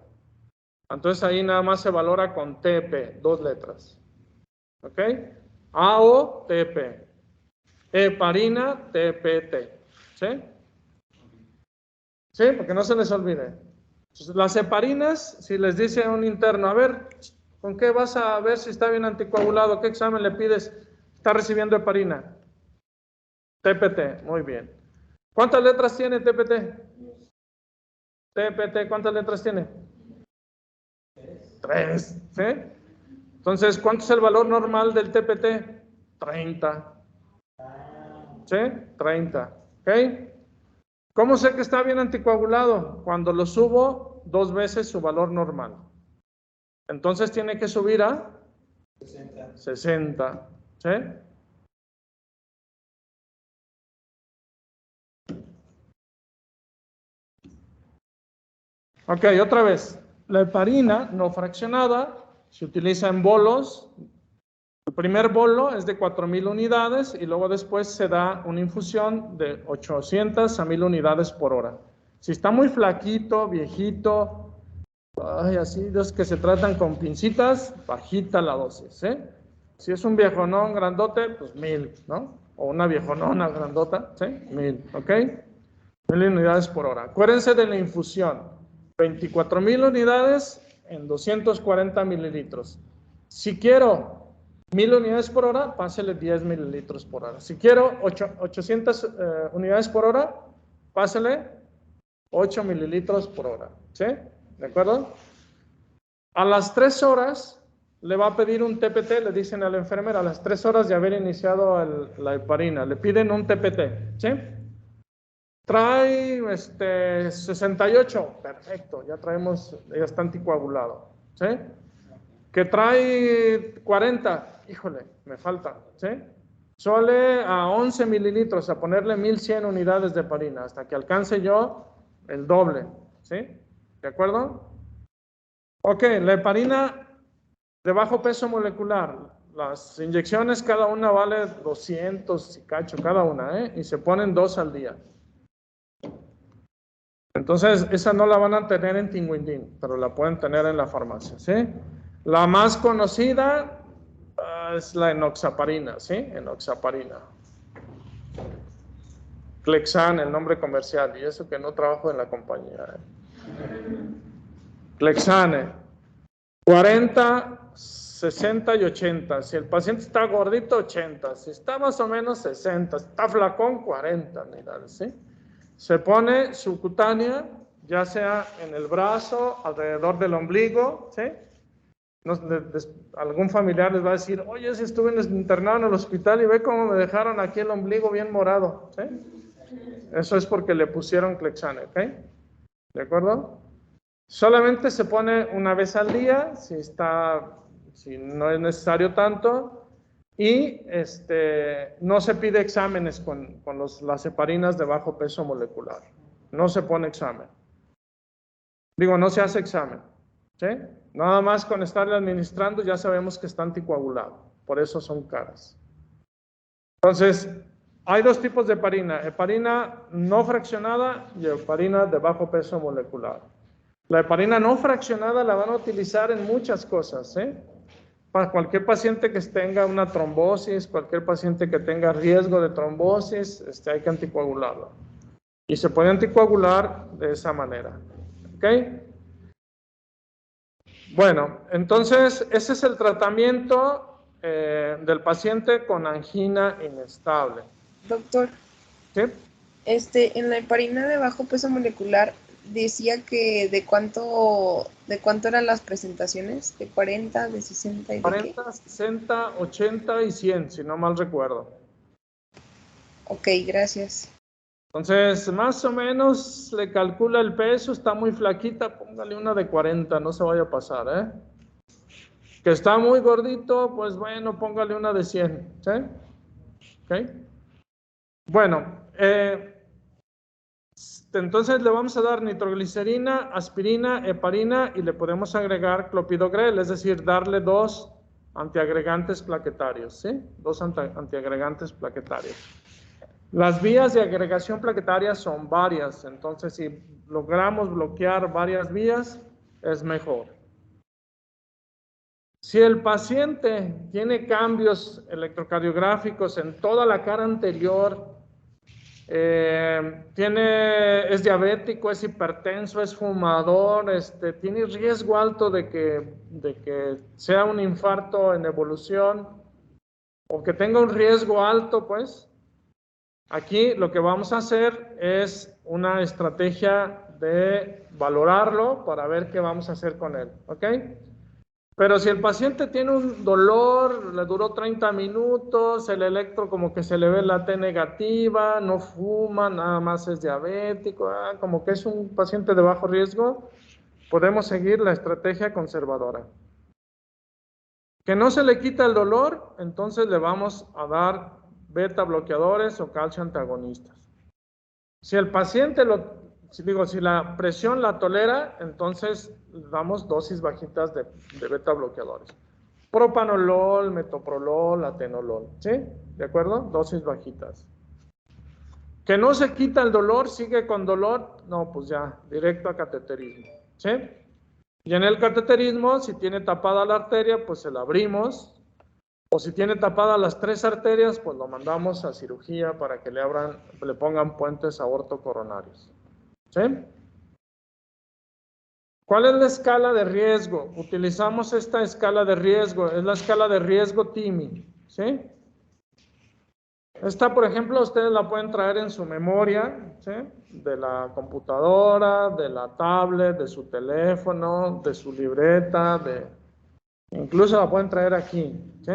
Entonces ahí nada más se valora con TP, 2 letras. ¿Ok? AO, TP. Heparina, TPT. ¿Sí? Sí, porque no se les olvide. Entonces, las heparinas, si les dice a un interno, a ver, ¿con qué vas a ver si está bien anticoagulado? ¿Qué examen le pides? Está recibiendo heparina. TPT, muy bien. ¿Cuántas letras tiene TPT? TPT, ¿cuántas letras tiene? 3, ¿sí? Entonces, ¿cuánto es el valor normal del TPT? 30. ¿Sí? 30. ¿Ok? ¿Cómo sé que está bien anticoagulado? Cuando lo subo 2 veces su valor normal. Entonces tiene que subir a 60. ¿Sí? Ok, otra vez. La heparina no fraccionada se utiliza en bolos. El primer bolo es de 4,000 unidades y luego después se da una infusión de 800 a 1,000 unidades por hora. Si está muy flaquito, viejito, así los que se tratan con pincitas, bajita la dosis, ¿eh? Si es un viejonón grandote, pues 1,000, ¿no? O una viejonona grandota, ¿sí? 1,000, ¿ok? 1,000 unidades por hora. Acuérdense de la infusión. 24,000 unidades en 240 mililitros. Si quiero 1000 unidades por hora, pásele 10 mililitros por hora. Si quiero 800 unidades por hora, pásele 8 mililitros por hora. ¿Sí? ¿De acuerdo? A las 3 horas le va a pedir un TPT, le dicen a la enfermera, a las 3 horas de haber iniciado la heparina, le piden un TPT. ¿Sí? Trae 68, perfecto, ya está anticoagulado. ¿Sí? Que trae 40, híjole, me falta. ¿Sí? Suele a 11 mililitros, a ponerle 1100 unidades de heparina, hasta que alcance yo el doble. ¿Sí? ¿De acuerdo? Ok, la heparina de bajo peso molecular. Las inyecciones cada una vale 200 y cacho cada una, y se ponen 2 al día. Entonces, esa no la van a tener en Tinguindín, pero la pueden tener en la farmacia, ¿sí? La más conocida es la enoxaparina, ¿sí? Enoxaparina. Clexane, el nombre comercial, y eso que no trabajo en la compañía. Clexane, 40, 60 y 80. Si el paciente está gordito, 80. Si está más o menos 60. Está flacón, 40, mirad, ¿sí? Se pone subcutánea, ya sea en el brazo, alrededor del ombligo, ¿sí? Algún familiar les va a decir, oye, si estuve internado en el hospital y ve cómo me dejaron aquí el ombligo bien morado, ¿sí? Eso es porque le pusieron Clexane, ¿ok? ¿De acuerdo? Solamente se pone una vez al día, si no es necesario tanto, y no se pide exámenes con las heparinas de bajo peso molecular. No se pone examen. Digo, no se hace examen. ¿Sí? Nada más con estarle administrando ya sabemos que está anticoagulado. Por eso son caras. Entonces, hay dos tipos de heparina. Heparina no fraccionada y heparina de bajo peso molecular. La heparina no fraccionada la van a utilizar en muchas cosas, para cualquier paciente que tenga una trombosis, cualquier paciente que tenga riesgo de trombosis, hay que anticoagularlo. Y se puede anticoagular de esa manera. ¿Ok? Bueno, entonces ese es el tratamiento del paciente con angina inestable. Doctor, ¿Sí? en la heparina de bajo peso molecular decía que de cuánto eran las presentaciones, de 40, de 60 y de 40, qué. 60, 80 y 100, si no mal recuerdo. Ok, gracias. Entonces, más o menos le calcula el peso, está muy flaquita, póngale una de 40, no se vaya a pasar, Que está muy gordito, pues bueno, póngale una de 100, ¿sí? ¿Ok? Bueno, entonces le vamos a dar nitroglicerina, aspirina, heparina y le podemos agregar clopidogrel, es decir, darle 2 antiagregantes plaquetarios, ¿sí? 2 antiagregantes plaquetarios. Las vías de agregación plaquetaria son varias, entonces si logramos bloquear varias vías, es mejor. Si el paciente tiene cambios electrocardiográficos en toda la cara anterior, es diabético, es hipertenso, es fumador, tiene riesgo alto de que sea un infarto en evolución o que tenga un riesgo alto, pues, aquí lo que vamos a hacer es una estrategia de valorarlo para ver qué vamos a hacer con él, ¿ok? Pero si el paciente tiene un dolor, le duró 30 minutos, el electro como que se le ve la T negativa, no fuma, nada más es diabético, como que es un paciente de bajo riesgo, podemos seguir la estrategia conservadora. Que no se le quita el dolor, entonces le vamos a dar beta bloqueadores o calcio antagonistas. Si el paciente si la presión la tolera, entonces damos dosis bajitas de beta bloqueadores. Propanolol, metoprolol, atenolol, ¿sí? ¿De acuerdo? Dosis bajitas. Que no se quita el dolor, sigue con dolor, no, pues ya, directo a cateterismo, ¿sí? Y en el cateterismo, si tiene tapada la arteria, pues se la abrimos, o si tiene tapadas las 3 arterias, pues lo mandamos a cirugía para que le pongan puentes aortocoronarios, ¿sí? ¿Cuál es la escala de riesgo? Utilizamos esta escala de riesgo, es la escala de riesgo TIMI, ¿sí? Esta, por ejemplo, ustedes la pueden traer en su memoria, ¿sí? De la computadora, de la tablet, de su teléfono, de su libreta, incluso la pueden traer aquí, ¿sí?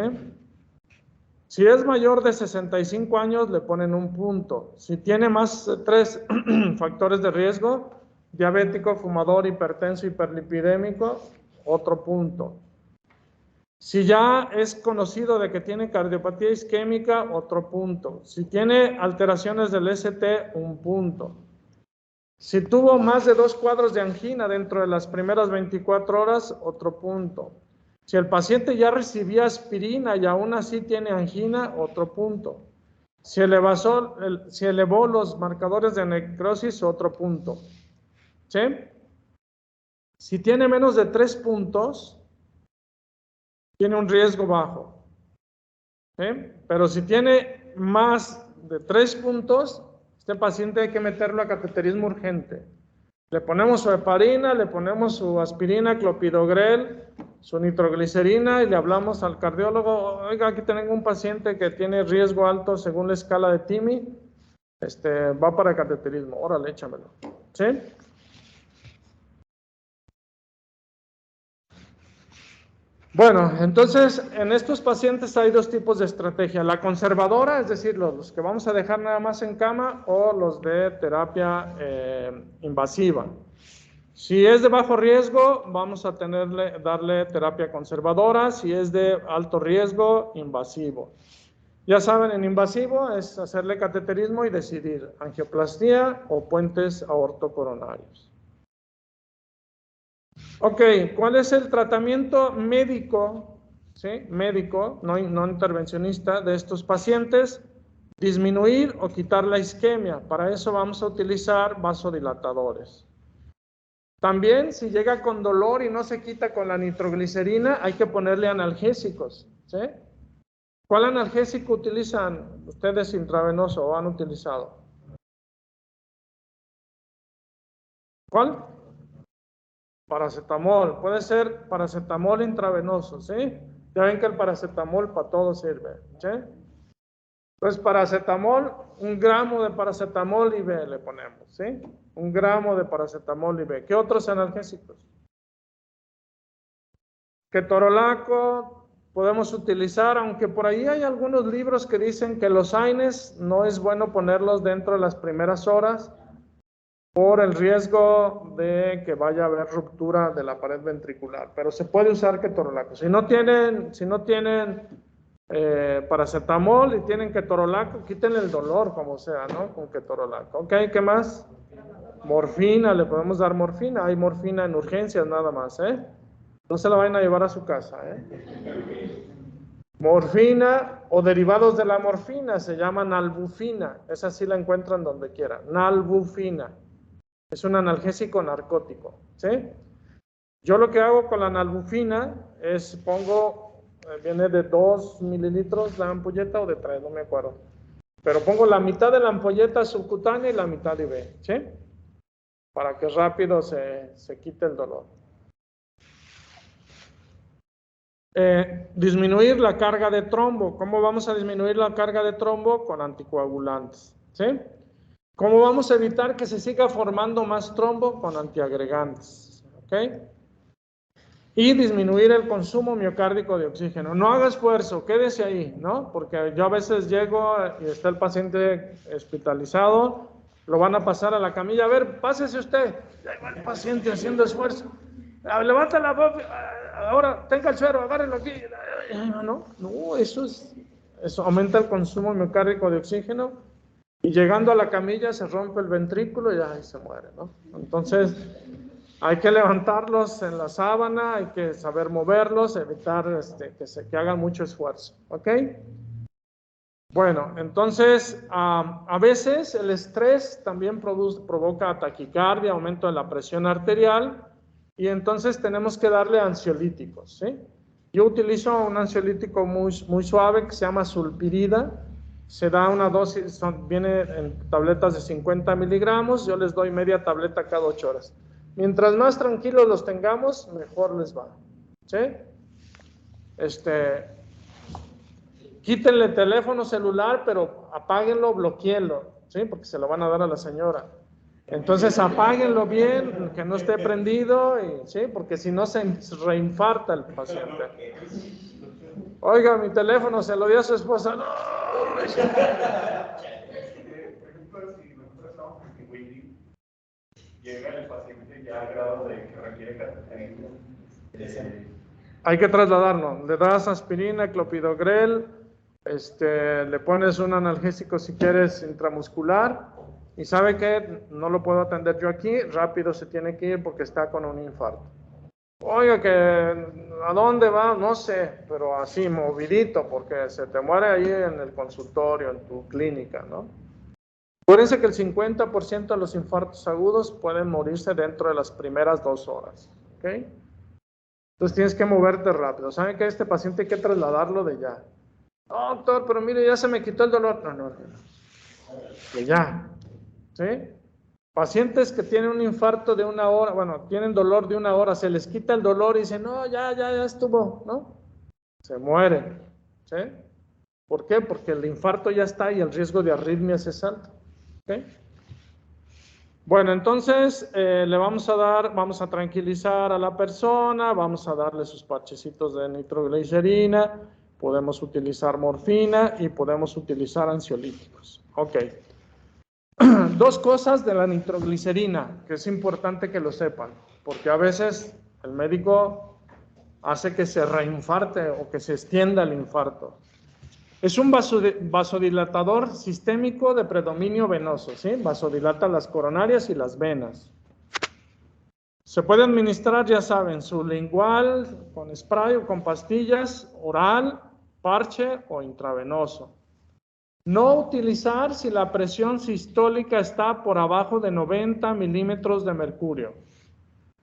Si es mayor de 65 años, le ponen un punto. Si tiene más de 3 factores de riesgo, diabético, fumador, hipertenso, hiperlipidémico, otro punto. Si ya es conocido de que tiene cardiopatía isquémica, otro punto. Si tiene alteraciones del ST, un punto. Si tuvo más de 2 cuadros de angina dentro de las primeras 24 horas, otro punto. Si el paciente ya recibía aspirina y aún así tiene angina, otro punto. Si elevó los marcadores de necrosis, otro punto. ¿Sí? Si tiene menos de 3 puntos, tiene un riesgo bajo. ¿Sí? Pero si tiene más de 3 puntos, este paciente hay que meterlo a cateterismo urgente. Le ponemos su heparina, le ponemos su aspirina, clopidogrel, su nitroglicerina y le hablamos al cardiólogo, oiga, aquí tengo un paciente que tiene riesgo alto según la escala de TIMI, va para cateterismo, órale, échamelo. ¿Sí? Bueno, entonces en estos pacientes hay 2 tipos de estrategia, la conservadora, es decir, los que vamos a dejar nada más en cama, o los de terapia invasiva. Si es de bajo riesgo, vamos a darle terapia conservadora, si es de alto riesgo, invasivo. Ya saben, en invasivo es hacerle cateterismo y decidir angioplastia o puentes aortocoronarios. Ok, ¿cuál es el tratamiento médico, ¿sí? Médico, no intervencionista, de estos pacientes? Disminuir o quitar la isquemia. Para eso vamos a utilizar vasodilatadores. También, si llega con dolor y no se quita con la nitroglicerina, hay que ponerle analgésicos, ¿sí? ¿Cuál analgésico utilizan ustedes intravenoso o han utilizado? ¿Cuál? Paracetamol, puede ser paracetamol intravenoso, ¿sí? Ya ven que el paracetamol para todo sirve, ¿sí? Entonces, paracetamol, 1 gramo de paracetamol IV le ponemos, ¿sí? 1 gramo de paracetamol IV. ¿Qué otros analgésicos? Ketorolaco podemos utilizar, aunque por ahí hay algunos libros que dicen que los AINES no es bueno ponerlos dentro de las primeras horas, por el riesgo de que vaya a haber ruptura de la pared ventricular, pero se puede usar ketorolaco. Si no tienen paracetamol y tienen ketorolaco, quiten el dolor como sea, ¿no? Con ketorolaco. Ok, ¿qué más? Morfina, le podemos dar morfina. Hay morfina en urgencias nada más, ¿eh? No se la vayan a llevar a su casa, ¿eh? Morfina o derivados de la morfina se llama nalbufina. Esa sí la encuentran donde quieran. Nalbufina. Es un analgésico narcótico, ¿sí? Yo lo que hago con la nalbufina es viene de 2 mililitros la ampolleta o de 3, no me acuerdo. Pero pongo la mitad de la ampolleta subcutánea y la mitad IV, ¿sí? Para que rápido se quite el dolor. Disminuir la carga de trombo. ¿Cómo vamos a disminuir la carga de trombo? Con anticoagulantes, ¿sí? ¿Cómo vamos a evitar que se siga formando más trombo? Con antiagregantes, ¿ok? Y disminuir el consumo miocárdico de oxígeno. No haga esfuerzo, quédese ahí, ¿no? Porque yo a veces llego y está el paciente hospitalizado, lo van a pasar a la camilla. A ver, pásese usted. Ahí va el paciente haciendo esfuerzo. Levanta la voz, ahora tenga el suero, agárrelo aquí. No, eso aumenta el consumo miocárdico de oxígeno. Y llegando a la camilla se rompe el ventrículo y ahí se muere, ¿no? Entonces, hay que levantarlos en la sábana, hay que saber moverlos, evitar que hagan mucho esfuerzo, ¿ok? Bueno, entonces, a veces el estrés también provoca taquicardia, aumento de la presión arterial, y entonces tenemos que darle ansiolíticos, ¿sí? Yo utilizo un ansiolítico muy suave que se llama sulpirida. Se da una dosis, viene en tabletas de 50 miligramos, yo les doy media tableta cada 8 horas. Mientras más tranquilos los tengamos, mejor les va. ¿Sí? Quítenle teléfono celular, pero apáguenlo, bloqueenlo, ¿sí? Porque se lo van a dar a la señora. Entonces apáguenlo bien, que no esté prendido, ¿sí? Porque si no se reinfarta el paciente. Oiga, mi teléfono se lo dio a su esposa. No. Por ejemplo, si nosotros estamos en waiting, llega el paciente ya a grado de que requiere cateterismo. Hay que trasladarlo. Le das aspirina, clopidogrel, le pones un analgésico si quieres intramuscular, y sabe que no lo puedo atender yo aquí, rápido se tiene que ir porque está con un infarto. Oiga, que ¿a dónde va? No sé, pero así, movidito, porque se te muere ahí en el consultorio, en tu clínica, ¿no? Acuérdense que el 50% de los infartos agudos pueden morirse dentro de las primeras 2 horas, ¿ok? Entonces tienes que moverte rápido. ¿Saben que este paciente hay que trasladarlo de ya? No, doctor, pero mire, ya se me quitó el dolor. No. De ya, ¿sí? Pacientes que tienen un infarto de 1 hora, bueno, tienen dolor de 1 hora, se les quita el dolor y dicen, no, ya estuvo, ¿no? Se mueren, ¿sí? ¿Por qué? Porque el infarto ya está y el riesgo de arritmias es alto, ¿ok? Bueno, entonces vamos a tranquilizar a la persona, vamos a darle sus parchecitos de nitroglicerina, podemos utilizar morfina y podemos utilizar ansiolíticos, ok. 2 cosas de la nitroglicerina, que es importante que lo sepan, porque a veces el médico hace que se reinfarte o que se extienda el infarto. Es un vasodilatador sistémico de predominio venoso, ¿sí? Vasodilata las coronarias y las venas. Se puede administrar, ya saben, sublingual, con spray o con pastillas, oral, parche o intravenoso. No utilizar si la presión sistólica está por abajo de 90 milímetros de mercurio.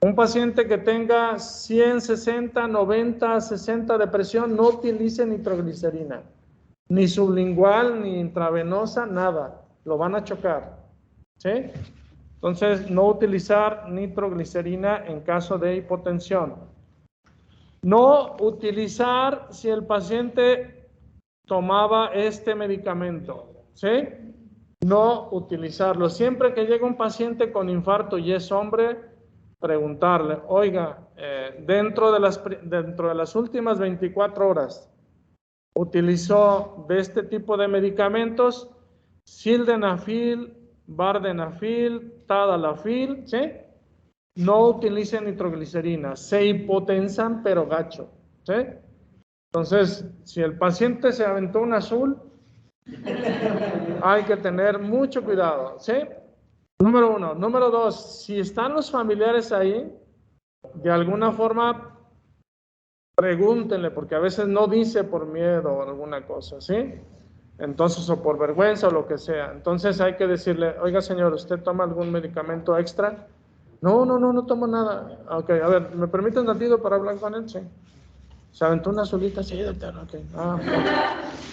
Un paciente que tenga 100, 60, 90, 60 de presión, no utilice nitroglicerina. Ni sublingual, ni intravenosa, nada. Lo van a chocar. ¿Sí? Entonces, no utilizar nitroglicerina en caso de hipotensión. No utilizar si el paciente tomaba este medicamento, ¿sí? No utilizarlo. Siempre que llega un paciente con infarto y es hombre, preguntarle, oiga, dentro de las últimas 24 horas, ¿utilizó de este tipo de medicamentos? Sildenafil, vardenafil, tadalafil, ¿sí? No utilicen nitroglicerina, se hipotensan pero gacho, ¿sí? Entonces, si el paciente se aventó un azul, hay que tener mucho cuidado, ¿sí? Número 1. Número 2, si están los familiares ahí, de alguna forma, pregúntenle, porque a veces no dice por miedo o alguna cosa, ¿sí? Entonces, o por vergüenza o lo que sea. Entonces hay que decirle, oiga señor, ¿usted toma algún medicamento extra? No tomo nada. Ok, a ver, ¿me permite un ratito para hablar con él? Sí. ¿Se aventó una azulita? Sí, doctor, ok.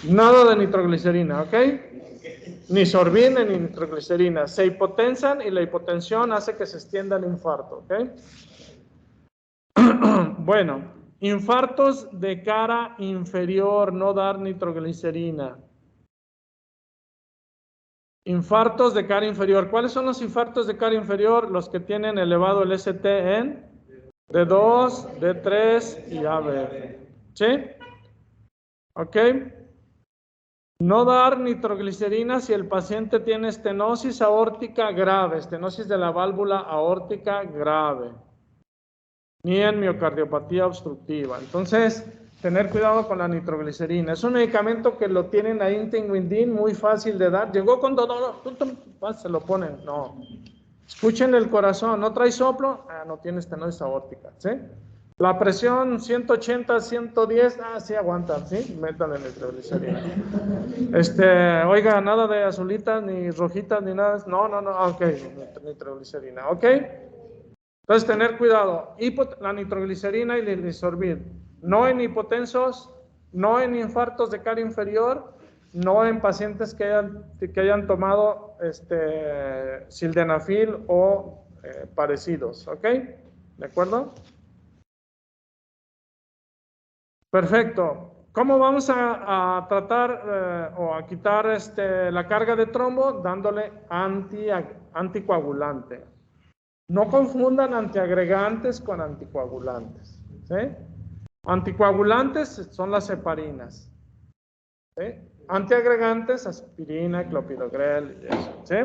Nada de nitroglicerina, ¿ok? Ni sorbina ni nitroglicerina. Se hipotensan y la hipotensión hace que se extienda el infarto, ¿ok? Bueno, infartos de cara inferior, no dar nitroglicerina. Infartos de cara inferior. ¿Cuáles son los infartos de cara inferior? Los que tienen elevado el ST en D2, D3 y AB. ¿Sí? ¿Ok? No dar nitroglicerina si el paciente tiene estenosis aórtica grave, estenosis de la válvula aórtica grave, ni en miocardiopatía obstructiva. Entonces, tener cuidado con la nitroglicerina. Es un medicamento que lo tienen ahí en Tinguindín, muy fácil de dar. Llegó con dolor, se lo ponen. No. Escuchen el corazón, ¿no trae soplo? No tiene estenosis aórtica, ¿sí? La presión 180, 110, sí aguanta, ¿sí? Métanle nitroglicerina. Oiga, nada de azulitas, ni rojitas, ni nada. No, ok, nitroglicerina, ¿ok? Entonces, tener cuidado. La nitroglicerina y el lisorbid. No en hipotensos, no en infartos de cara inferior, no en pacientes que hayan tomado sildenafil o parecidos, ¿ok? ¿De acuerdo? Perfecto. ¿Cómo vamos a tratar o a quitar la carga de trombo? Dándole anticoagulante. No confundan antiagregantes con anticoagulantes, ¿sí? Anticoagulantes son las heparinas, ¿sí? Antiagregantes, aspirina, clopidogrel y eso, ¿sí?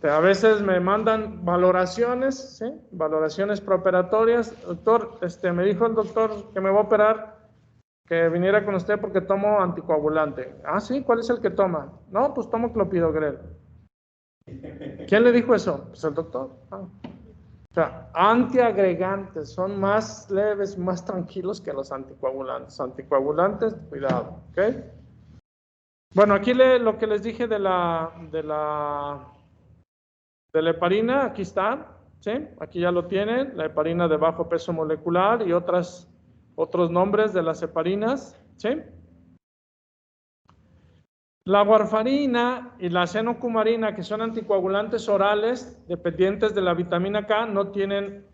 A veces me mandan valoraciones, ¿sí? Valoraciones preoperatorias. Doctor, me dijo el doctor que me va a operar que viniera con usted porque tomo anticoagulante. Ah, sí, ¿cuál es el que toma? No, pues tomo clopidogrel. ¿Quién le dijo eso? Pues el doctor. Ah. O sea, antiagregantes son más leves, más tranquilos que los anticoagulantes. Anticoagulantes, cuidado, ¿ok? Bueno, aquí lo que les dije de la heparina, aquí está, ¿sí? Aquí ya lo tienen, la heparina de bajo peso molecular y otros nombres de las heparinas, ¿sí? La warfarina y la senocumarina, que son anticoagulantes orales dependientes de la vitamina K, no tienen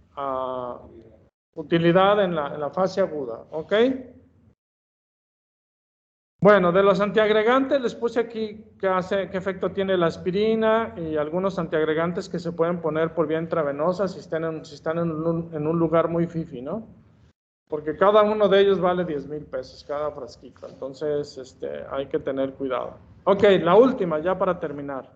utilidad en la fase aguda, ¿ok? Bueno, de los antiagregantes les puse aquí qué efecto tiene la aspirina y algunos antiagregantes que se pueden poner por vía intravenosa si están en un lugar muy fifi, ¿no? Porque cada uno de ellos vale 10,000 pesos, cada frasquito. Entonces, hay que tener cuidado. Ok, la última, ya para terminar.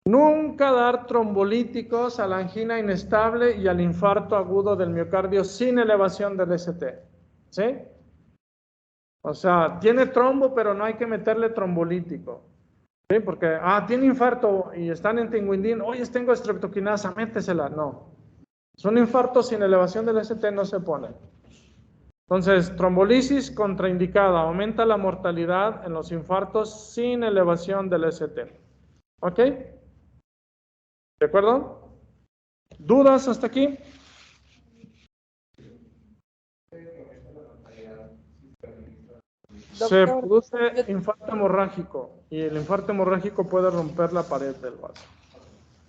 Nunca dar trombolíticos a la angina inestable y al infarto agudo del miocardio sin elevación del ST. ¿Sí? O sea, tiene trombo, pero no hay que meterle trombolítico. ¿Sí? Porque, tiene infarto y están en tinguindín. Oye, tengo estreptoquinasa, métesela. No. Es un infarto sin elevación del ST, no se pone. Entonces, trombolisis contraindicada, aumenta la mortalidad en los infartos sin elevación del ST. ¿Ok? ¿De acuerdo? ¿Dudas hasta aquí? Se Doctor, produce infarto hemorrágico y el infarto hemorrágico puede romper la pared del vaso,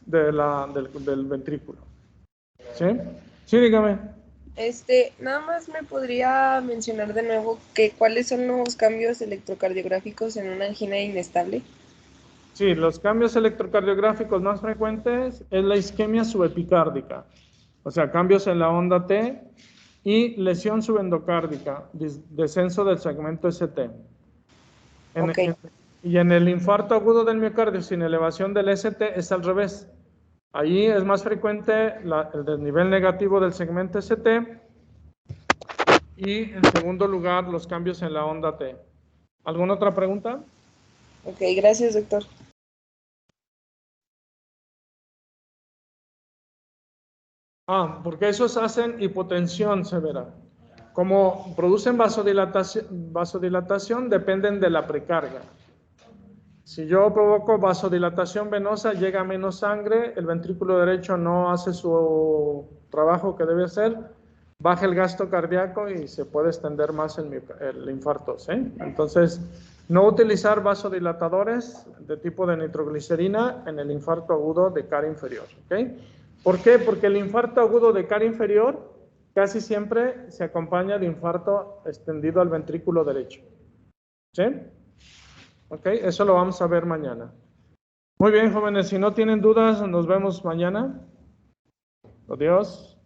del ventrículo. ¿Sí? Sí, dígame. nada más me podría mencionar de nuevo cuáles son los cambios electrocardiográficos en una angina inestable. Sí, los cambios electrocardiográficos más frecuentes es la isquemia subepicárdica, o sea, cambios en la onda T y lesión subendocárdica, descenso del segmento ST. Y en el infarto agudo del miocardio sin elevación del ST es al revés. Allí es más frecuente el desnivel negativo del segmento ST y en segundo lugar los cambios en la onda T. ¿Alguna otra pregunta? Ok, gracias, doctor. Porque esos hacen hipotensión severa. Como producen vasodilatación, dependen de la precarga. Si yo provoco vasodilatación venosa, llega menos sangre, el ventrículo derecho no hace su trabajo que debe hacer, baja el gasto cardíaco y se puede extender más el infarto, ¿sí? Entonces, no utilizar vasodilatadores de tipo de nitroglicerina en el infarto agudo de cara inferior, ¿ok? ¿Por qué? Porque el infarto agudo de cara inferior casi siempre se acompaña de infarto extendido al ventrículo derecho, ¿sí? Ok, eso lo vamos a ver mañana. Muy bien, jóvenes, si no tienen dudas, nos vemos mañana. Adiós.